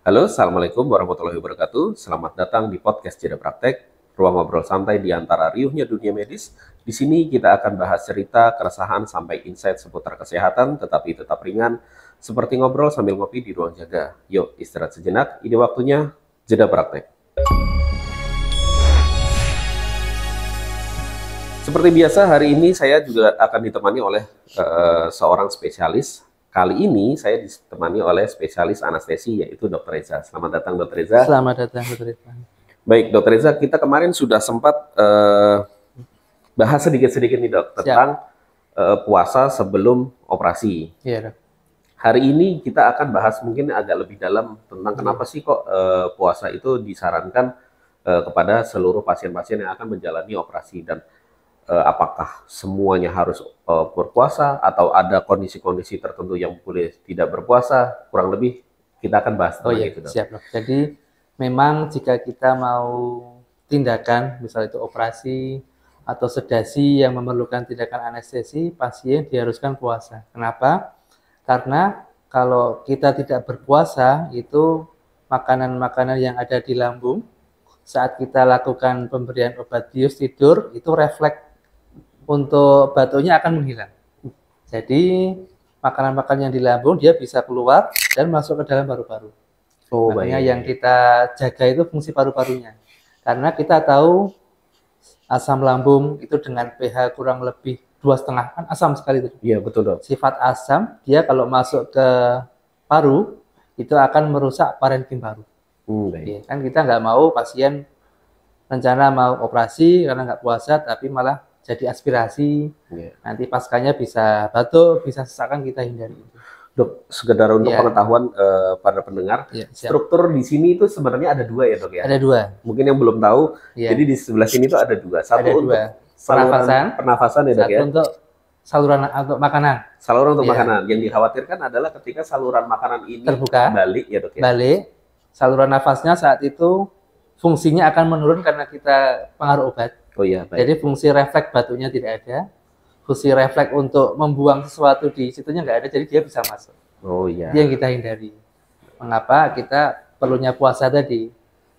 Halo, Assalamualaikum warahmatullahi wabarakatuh. Selamat datang di podcast Jeda Praktek, ruang ngobrol santai di antara riuhnya dunia medis. Di sini kita akan bahas cerita, keresahan, sampai insight seputar kesehatan, tetapi tetap ringan, seperti ngobrol sambil ngopi di ruang jaga. Yuk, istirahat sejenak, ini waktunya Jeda Praktek. Seperti biasa, hari ini saya juga akan ditemani oleh seorang spesialis. Kali ini saya ditemani oleh spesialis anestesi, yaitu Dr. Reza. Selamat datang, Dr. Reza. Selamat datang, Dr. Reza. Baik, Dr. Reza, kita kemarin sudah sempat bahas sedikit-sedikit nih, Dok, tentang puasa sebelum operasi. Iya, Dok. Hari ini kita akan bahas mungkin agak lebih dalam tentang kenapa sih kok puasa itu disarankan kepada seluruh pasien-pasien yang akan menjalani operasi, dan apakah semuanya harus berpuasa atau ada kondisi-kondisi tertentu yang boleh tidak berpuasa. Kurang lebih kita akan bahas tentang itu, Dok. Siap, Dok. Jadi memang jika kita mau tindakan, misalnya itu operasi atau sedasi yang memerlukan tindakan anestesi, pasien diharuskan puasa. Kenapa? Karena kalau kita tidak berpuasa, itu makanan-makanan yang ada di lambung saat kita lakukan pemberian obat bius tidur, itu refleks untuk batuknya akan menghilang. Jadi makanan-makanan yang di lambung dia bisa keluar dan masuk ke dalam paru-paru. Makanya yang kita jaga itu fungsi paru-parunya. Karena kita tahu asam lambung itu dengan pH kurang lebih 2,5, kan asam sekali itu. Iya, betul, Dok. Sifat asam, dia kalau masuk ke paru itu akan merusak parenkim paru. Kan kita nggak mau pasien rencana mau operasi karena nggak puasa, tapi malah jadi aspirasi. Nanti paskanya bisa batuk, bisa sesakan, kita hindari. Dok, sekedar untuk pengetahuan para pendengar, struktur di sini itu sebenarnya ada dua ya, Dok, ya? Ada dua. Mungkin yang belum tahu, jadi di sebelah sini itu ada dua. Satu ada untuk pernafasan ya, Dok, ya? Satu untuk saluran untuk makanan. Saluran untuk makanan. Yang dikhawatirkan adalah ketika saluran makanan ini terbuka, balik ya, Dok, ya? Balik, saluran nafasnya saat itu fungsinya akan menurun karena kita pengaruh obat. Oh iya, baik. Jadi fungsi refleks batuknya tidak ada, fungsi refleks untuk membuang sesuatu di situnya nggak ada, jadi dia bisa masuk. Oh iya. Itu yang kita hindari. Mengapa kita perlunya puasa tadi?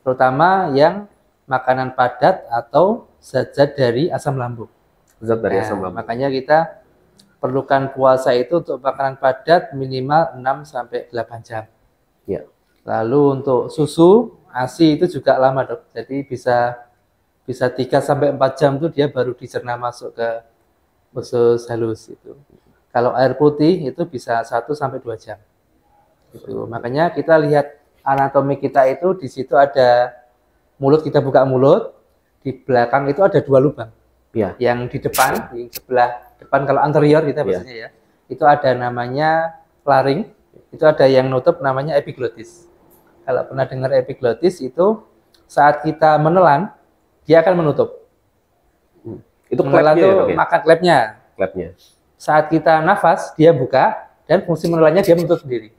Terutama yang makanan padat atau zat-zat dari asam lambung. Zat dari asam lambung. Makanya kita perlukan puasa itu untuk makanan padat minimal 6-8 jam. Ya. Lalu untuk susu, ASI itu juga lama, Dok. Jadi bisa 3-4 jam tuh dia baru dicerna masuk ke usus halus itu. Kalau air putih itu bisa 1-2 jam. Gitu. Makanya kita lihat anatomi kita itu, di situ ada mulut, kita buka mulut, di belakang itu ada 2 lubang. Ya. Yang di depan, di sebelah depan kalau anterior kita biasanya ya, itu ada namanya laring, itu ada yang nutup namanya epiglotis. Kalau pernah dengar epiglotis itu saat kita menelan dia akan menutup. Itu menelan itu makan klepnya. Saat kita nafas dia buka dan fungsi menelannya dia menutup sendiri.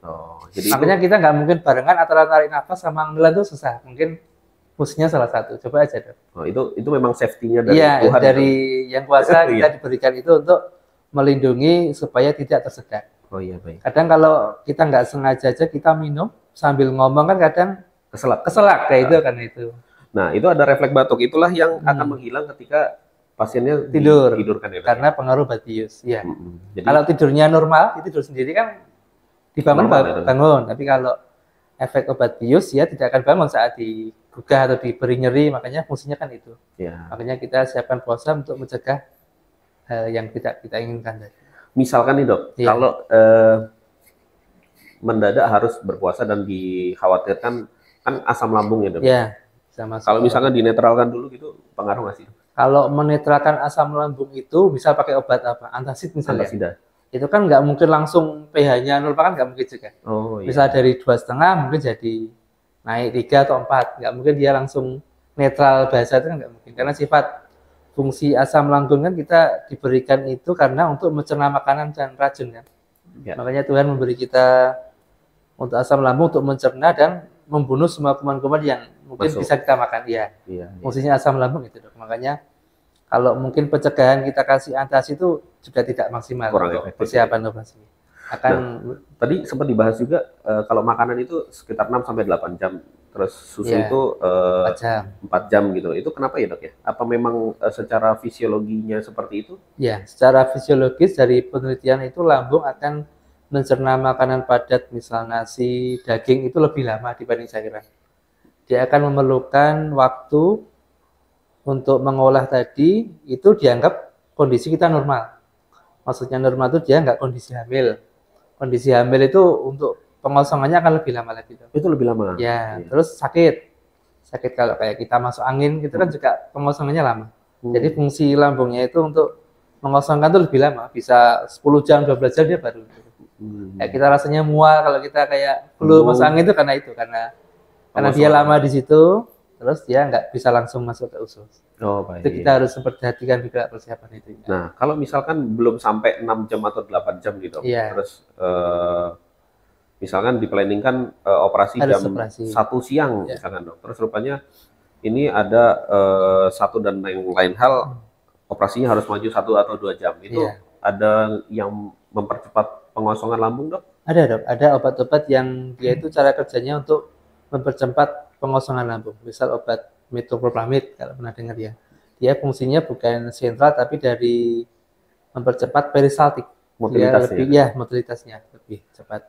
Jadi makanya kita nggak mungkin barengan antara tarik nafas sama menelan itu susah. Mungkin fungsinya salah satu. Coba aja, Dok. Itu memang safety-nya dari Tuhan. Dari yang kuasa kita diberikan itu untuk melindungi supaya tidak tersedak. Oh iya, baik. Kadang kalau kita nggak sengaja aja kita minum sambil ngomong kan kadang keselak kayak itu kan itu. Nah, itu ada refleks batuk. Itulah yang akan menghilang ketika pasiennya tidurkan ya. Karena pengaruh obat bius. Ya. Jadi, kalau tidurnya normal, tidur sendiri kan dibangun bangun. Tapi kalau efek obat bius ya tidak akan bangun saat digugah atau diberi nyeri. Makanya fungsinya kan itu. Ya. Makanya kita siapkan puasa untuk mencegah hal yang tidak kita inginkan. Misalkan nih, Dok, kalau mendadak harus berpuasa dan dikhawatirkan kan asam lambung ya, Dok. Ya. Kalau misalnya dinetralkan dulu gitu, pengaruh nggak sih? Kalau menetralkan asam lambung itu bisa pakai obat apa? Antacid misalnya. Antasida. Itu kan nggak mungkin langsung pH-nya 0, kan nggak mungkin juga. Bisa dari 2,5 mungkin jadi naik 3 atau 4. Nggak mungkin dia langsung netral bahasa itu kan nggak mungkin. Karena sifat fungsi asam lambung kan kita diberikan itu karena untuk mencerna makanan dan racun kan. Makanya Tuhan memberi kita untuk asam lambung untuk mencerna dan membunuh semua kuman-kuman yang mungkin bisa kita makan. Fungsinya asam lambung itu, Dok. Makanya kalau mungkin pencegahan kita kasih antacid itu juga tidak maksimal untuk persiapan operasi. akan Tadi sempat dibahas juga kalau makanan itu sekitar 6 sampai 8 jam. Terus susu ya itu 4 jam. 4 jam gitu. Itu kenapa ya, Dok ya? Apa memang secara fisiologinya seperti itu? Ya, secara fisiologis dari penelitian itu lambung akan mencerna makanan padat, misal nasi, daging itu lebih lama dibanding cairan. Dia akan memerlukan waktu untuk mengolah tadi, itu dianggap kondisi kita normal. Maksudnya normal itu dia nggak kondisi hamil. Kondisi hamil itu untuk pengosongannya akan lebih lama lagi. Itu lebih lama. Ya, terus sakit. Sakit kalau kayak kita masuk angin, itu kan juga pengosongannya lama. Jadi fungsi lambungnya itu untuk mengosongkan itu lebih lama, bisa 10 jam, 12 jam dia baru. Kayak kita rasanya mual kalau kita kayak flu masuk angin itu karena dia lama di situ, terus dia nggak bisa langsung masuk ke usus. Oh, baik. Itu kita harus memperhatikan juga persiapan itu. Ya. Nah, kalau misalkan belum sampai 6 jam atau 8 jam gitu, Iya. terus misalkan diplanningkan operasi Harus jam operasi. 1 siang, misalkan dok. Terus rupanya ini ada satu dan lain hal, operasinya harus maju 1 atau 2 jam. Itu ada yang mempercepat pengosongan lambung, dok? Ada, dok. Ada obat-obat yang dia itu cara kerjanya untuk mempercepat pengosongan lambung. Misal obat metoclopramid, kalau pernah dengar ya. Dia fungsinya bukan sentral, tapi dari mempercepat peristaltik. Motilitasnya lebih cepat.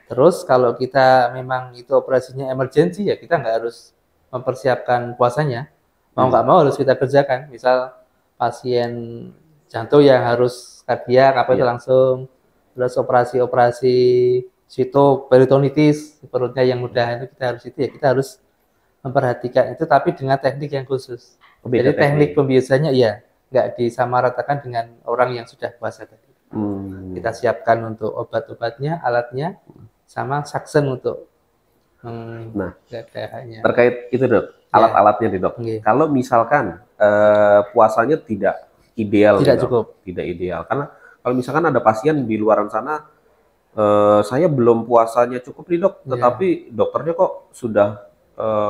Terus kalau kita memang itu operasinya emergency, ya kita nggak harus mempersiapkan puasanya. Mau nggak mau harus kita kerjakan. Misal pasien jantung yang harus kardiak, apa itu langsung. Terus operasi sitoperitonitis, perutnya yang mudah itu kita harus memperhatikan itu, tapi dengan teknik yang khusus. Jadi teknik pembiasannya nggak disamaratakan dengan orang yang sudah puasa tadi. Kita siapkan untuk obat-obatnya, alatnya, sama suction untuk terkait itu, dok, alat-alatnya nih, dok. Kalau misalkan puasanya tidak ideal, tidak ideal, karena kalau misalkan ada pasien di luar sana, saya belum puasanya cukup nih, dok, tetapi dokternya kok sudah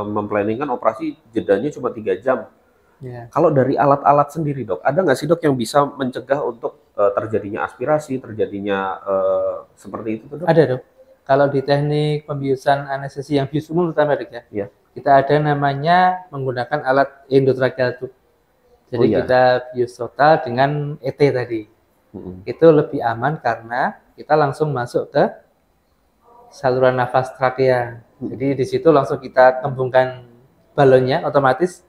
memplanningkan operasi jedanya cuma 3 jam. Kalau dari alat-alat sendiri, dok, ada nggak sih, dok, yang bisa mencegah untuk terjadinya aspirasi, terjadinya seperti itu, dok? Ada, dok. Kalau di teknik pembiusan anestesi yang bius umum terutama, dok, ya, kita ada namanya menggunakan alat endotracheal tube. Jadi kita bius total dengan ET tadi. Itu lebih aman karena kita langsung masuk ke saluran nafas trakea. Jadi di situ langsung kita kembungkan balonnya, otomatis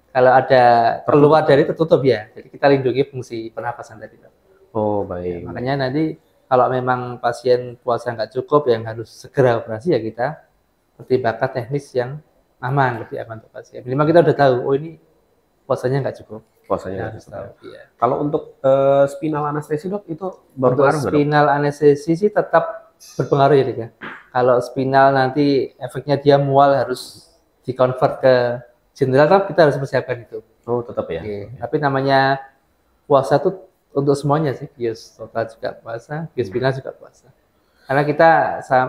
kalau ada keluar dari tertutup ya. Jadi kita lindungi fungsi pernapasan tadi. Oh, baik. Makanya nanti kalau memang pasien puasa nggak cukup yang harus segera operasi, ya kita pertimbangkan teknis yang aman, lebih aman untuk pasien. Minimal kita udah tahu, oh ini puasanya nggak cukup. Puasanya nggak cukup. Kalau untuk spinal anestesi, dok, itu berpengaruh nggak? Spinal anestesi sih tetap berpengaruh ya, dok, ya. Kalau spinal nanti efeknya dia mual harus dikonvert ke jenderal, kan kita harus persiapkan itu. Oh, tetap ya. Tapi namanya puasa tuh untuk semuanya sih, bius total juga puasa, bius spinal juga puasa. Karena kita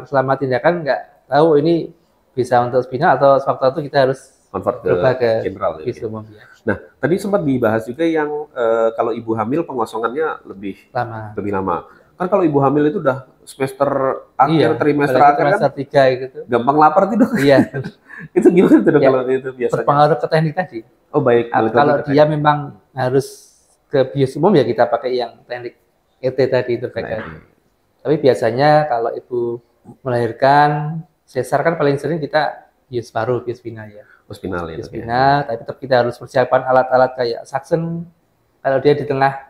selama tindakan nggak tahu ini bisa untuk spinal atau waktu itu kita harus konvert ke general. Bius umum, ya. Nah, tadi sempat dibahas juga yang kalau ibu hamil pengosongannya lebih lama. Kan kalau ibu hamil itu udah semester akhir, trimester akhir kan 3 gitu. Gampang lapar tuh, dok. Iya. Itu gimana tuh, dok, kalau itu biasanya? Berpengaruh ke teknik tadi. Oh, baik. Kalau dia memang harus ke bius umum, ya kita pakai yang teknik ET tadi itu. Tapi biasanya kalau ibu melahirkan sesar kan paling sering kita bius paru, bius spinal ya. Spinal ya. Spinal, tapi tetap kita harus persiapan alat-alat kayak suction. Kalau dia di tengah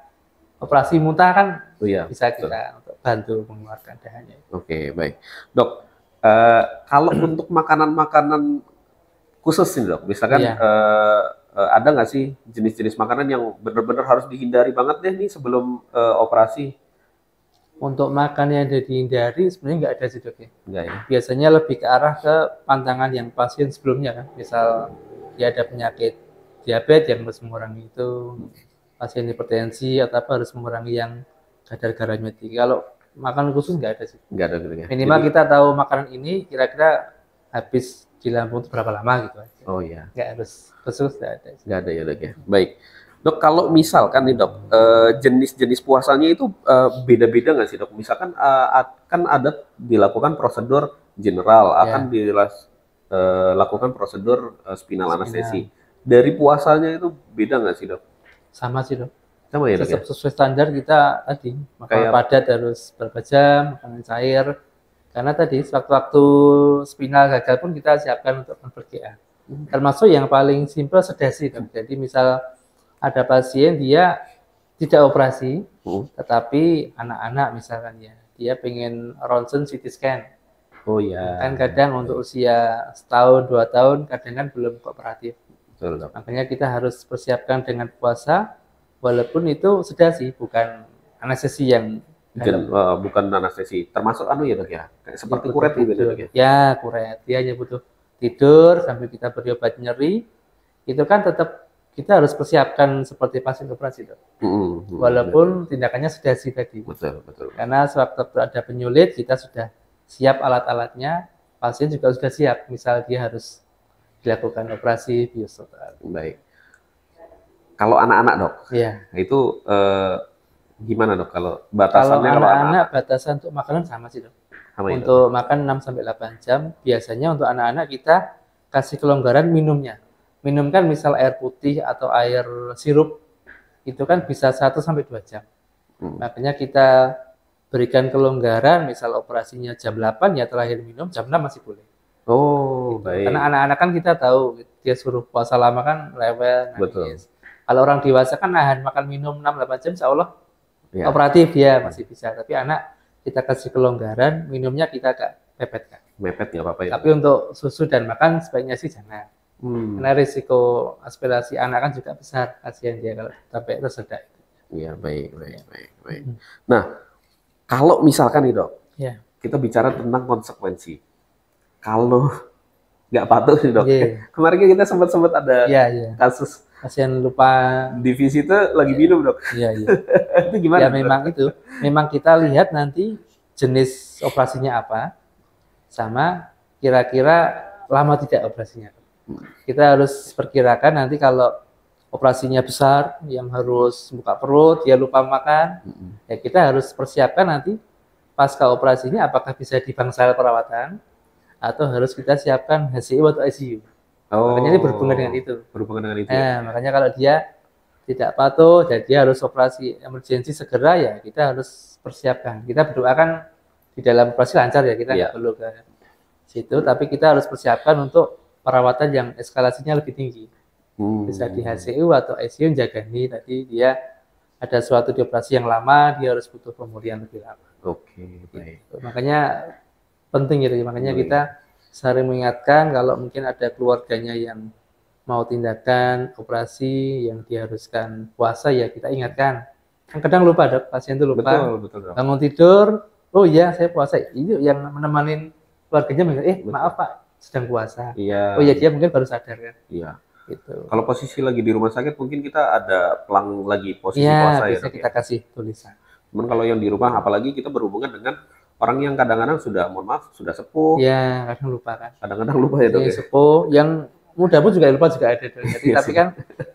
operasi muntah kan bisa kita untuk bantu mengeluarkan dahannya. Oke, baik. Dok, kalau untuk makanan-makanan khusus nih, dok, misalkan ada nggak sih jenis-jenis makanan yang benar-benar harus dihindari banget deh nih sebelum operasi? Untuk makan yang ada dihindari sebenarnya nggak ada sih, dok, ya. Enggak ya? Biasanya lebih ke arah ke pantangan yang pasien sebelumnya kan. Misal dia ada penyakit diabetes yang harus mengurangi itu, pasien hipertensi atau apa harus mengurangi yang kadar garamnya tinggi. Kalau makanan khusus nggak ada sih. Nggak ada gitu ya? Minimal kita tahu makanan ini kira-kira habis di lambung itu berapa lama gitu aja. Oh iya. Nggak harus khusus, nggak ada. Nggak ada ya, dok, ya. Baik. Dok, kalau misalkan nih dok, jenis-jenis puasanya itu beda-beda nggak sih dok? Misalkan akan ada dilakukan prosedur general, akan Ya, dilakukan prosedur spinal anestesi. spinal. Dari puasanya itu beda nggak sih dok? Sama sih dok. Sama ya dok ya? Sesuai standar kita tadi, makanan Kayak, padat harus berapa jam, makanan cair. Karena tadi sewaktu-waktu spinal gagal pun kita siapkan untuk convert GA. Termasuk yang paling simpel sedasi dok. Jadi misal ada pasien dia tidak operasi, tetapi anak-anak misalkan ya, dia pengen ronsen CT scan. oh ya, Kan kadang untuk usia setahun, 2 tahun, kadang kan belum kooperatif. betul dok. Makanya kita harus persiapkan dengan puasa, walaupun itu sedasi, bukan anestesi yang dalam. Bukan anestesi, termasuk anu ya dok ya, kayak Dia seperti butuh kuret gitu ya tidur. dok ya. Ya, kuret. Dia hanya butuh tidur sambil kita beri obat nyeri. Itu kan tetap kita harus persiapkan seperti pasien operasi, dok. Walaupun tindakannya sedasi tadi. betul, betul. Karena sewaktu ada penyulit, kita sudah siap alat-alatnya, pasien juga sudah siap. Misal dia harus dilakukan operasi biostop. Baik. Kalau anak-anak dok, Ya. itu gimana dok? Kalau Kalau batasannya kalau anak-anak anak-anak batasan untuk makanan sama sih, dok. sama ya dok? Untuk makan 6 sampai 8 jam, biasanya untuk anak-anak kita kasih kelonggaran minumnya. Minum kan misal air putih atau air sirup, itu kan bisa 1 sampai 2 jam. Makanya kita berikan kelonggaran, misal operasinya jam 8 ya terakhir minum, jam 6 masih boleh. Oh, Gitu. baik. Karena anak-anak kan kita tahu, dia suruh puasa lama kan rewel, Betul. nangis. Kalau orang dewasa kan nahan makan minum 6-8 jam, insya Allah Ya, operatif dia masih bisa. Tapi anak kita kasih kelonggaran, minumnya kita agak pepetkan. mepet nggak apa-apa ya. Tapi untuk susu dan makan sebaiknya sih jangan. Karena risiko aspirasi anak kan juga besar, kasihan dia kalau sampai tersedak. Iya, baik, baik, baik, baik. Nah, kalau misalkan nih dok, Ya. kita bicara tentang konsekuensi. Kalau nggak patuh nih dok, Iya. kemarin kan kita sempat ada Iya, iya. kasus Pasien lupa. divisi itu lagi minum dok. Iya, iya. Itu gimana? Ya memang itu. Memang kita lihat nanti jenis operasinya apa, sama kira-kira lama tidak operasinya. Kita harus perkirakan nanti kalau operasinya besar, yang harus buka perut, dia lupa makan, ya kita harus persiapkan nanti pasca operasinya apakah bisa di bangsal perawatan, atau harus kita siapkan HCU atau ICU. Makanya ini berhubungan dengan itu. Berhubungan dengan itu. Nah, makanya kalau dia tidak patuh, jadi dia harus operasi emergensi segera, ya kita harus persiapkan. Kita berdoakan di dalam operasi lancar ya, kita nggak perlu ke situ, tapi kita harus persiapkan untuk perawatan yang eskalasinya lebih tinggi. Bisa di HCU atau ICU jaga nih, tadi dia ada suatu di operasi yang lama, dia harus butuh pemulihan lebih lama. Oke, baik. Makanya penting gitu, makanya kita sering mengingatkan kalau mungkin ada keluarganya yang mau tindakan operasi yang diharuskan puasa, ya kita ingatkan. Kadang lupa dok, pasien itu lupa. Betul, betul dok. Bangun tidur, oh iya saya puasa. Itu yang menemani keluarganya, maaf pak, sedang puasa. Iya. Oh iya, dia mungkin baru sadar kan. Iya. Gitu. Kalau posisi lagi di rumah sakit mungkin kita ada pelang lagi posisi Iya, puasa ya bisa dok kita ya. kasih tulisan. Cuman kalau yang di rumah, apalagi kita berhubungan dengan orang yang kadang-kadang sudah, mohon maaf, sudah sepuh, Iya, kadang lupa kan. kadang-kadang lupa ya dok Yang ya. sepuh, yang muda pun juga lupa juga ada dok. Jadi tapi kan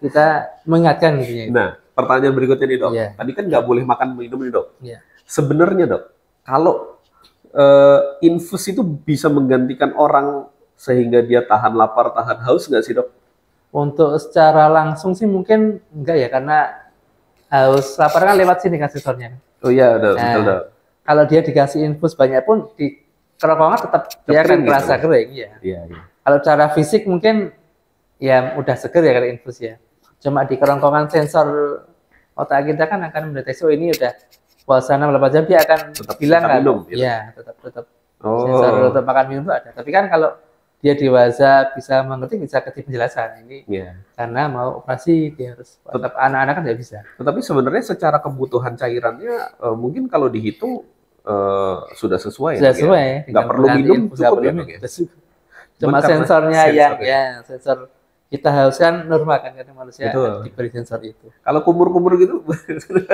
kita mengingatkan gitu ya. Nah, pertanyaan berikutnya nih dok. Iya. Tadi kan nggak boleh makan minum nih dok. Iya. Sebenarnya dok, kalau infus itu bisa menggantikan orang sehingga dia tahan lapar, tahan haus nggak sih dok? Untuk secara langsung sih mungkin enggak ya, karena haus lapar kan lewat sini kan sensornya. Oh iya, dok, Nah, betul dok. kalau dia dikasih infus banyak pun di kerongkongan tetap dia akan kering gitu, terasa Dok. kering ya. Iya, iya. Kalau cara fisik mungkin ya udah seger ya kalau infus ya. Cuma di kerongkongan sensor otak kita kan akan mendeteksi, oh ini udah puasa 6-8 jam, dia akan Tetap bilang kan. minum, gitu. Iya, tetap Oh. sensor untuk makan minum itu ada. Tapi kan kalau dia dewasa bisa mengerti, bisa kasih penjelasan ini. Iya. Karena mau operasi dia harus, tetap anak-anak kan nggak bisa. Tetapi sebenarnya secara kebutuhan cairannya mungkin kalau dihitung sudah sesuai. Sudah ya, dok, ya? sesuai. Nggak perlu minum, cukup ya, dok, ya? Cuma karena sensornya sensor yang sensor kita haruskan normal kan, karena manusia Betul. diberi sensor itu. Kalau kumur-kumur gitu,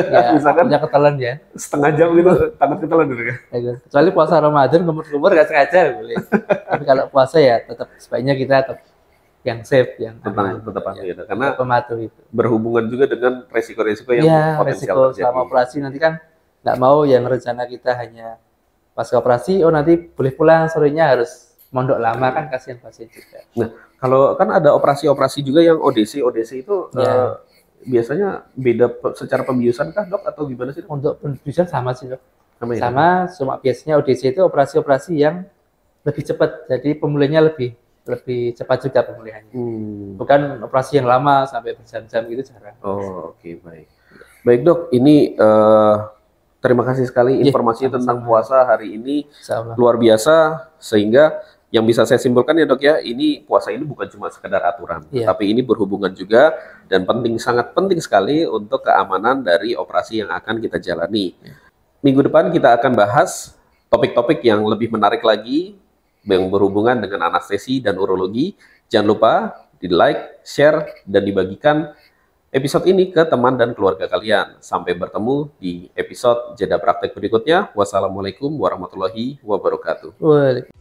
Ya, misalkan punya ketelan ya. setengah jam gitu, takut ketelan dulu ya. Kecuali puasa Ramadan kumur-kumur nggak sengaja boleh. Tapi kalau puasa ya tetap sebaiknya kita tetap yang safe, yang Tentang aman, tetap ya, ya, karena pematuh itu. berhubungan juga dengan resiko-resiko yang Iya, potensial resiko terjadi. selama operasi nanti kan nggak mau yang rencana kita hanya pas operasi, oh nanti boleh pulang sorenya harus mondok lama kan kasihan pasien juga. Nah, kalau kan ada operasi-operasi juga yang ODC, ODC itu Ya, biasanya beda secara pembiusan kah dok atau gimana sih dok? untuk pendistribusian sama sih dok. Sama ya dok? Sama, cuma biasanya ODC itu operasi-operasi yang lebih cepat, jadi pemulihannya lebih lebih cepat juga pemulihannya. Bukan operasi yang lama sampai berjam-jam gitu jarang. Oh, oke, baik. Baik dok, ini terima kasih sekali Iya, informasinya tentang sama-sama. puasa hari ini Insya Allah. luar biasa, sehingga yang bisa saya simpulkan ya dok ya, ini puasa ini bukan cuma sekedar aturan, Iya. tapi ini berhubungan juga dan sangat penting sekali untuk keamanan dari operasi yang akan kita jalani. Minggu depan kita akan bahas topik-topik yang lebih menarik lagi yang berhubungan dengan anestesi dan urologi. Jangan lupa di-like, share, dan dibagikan episode ini ke teman dan keluarga kalian. Sampai bertemu di episode Jeda Praktek berikutnya. Wassalamualaikum warahmatullahi wabarakatuh. Waalaikumsalam.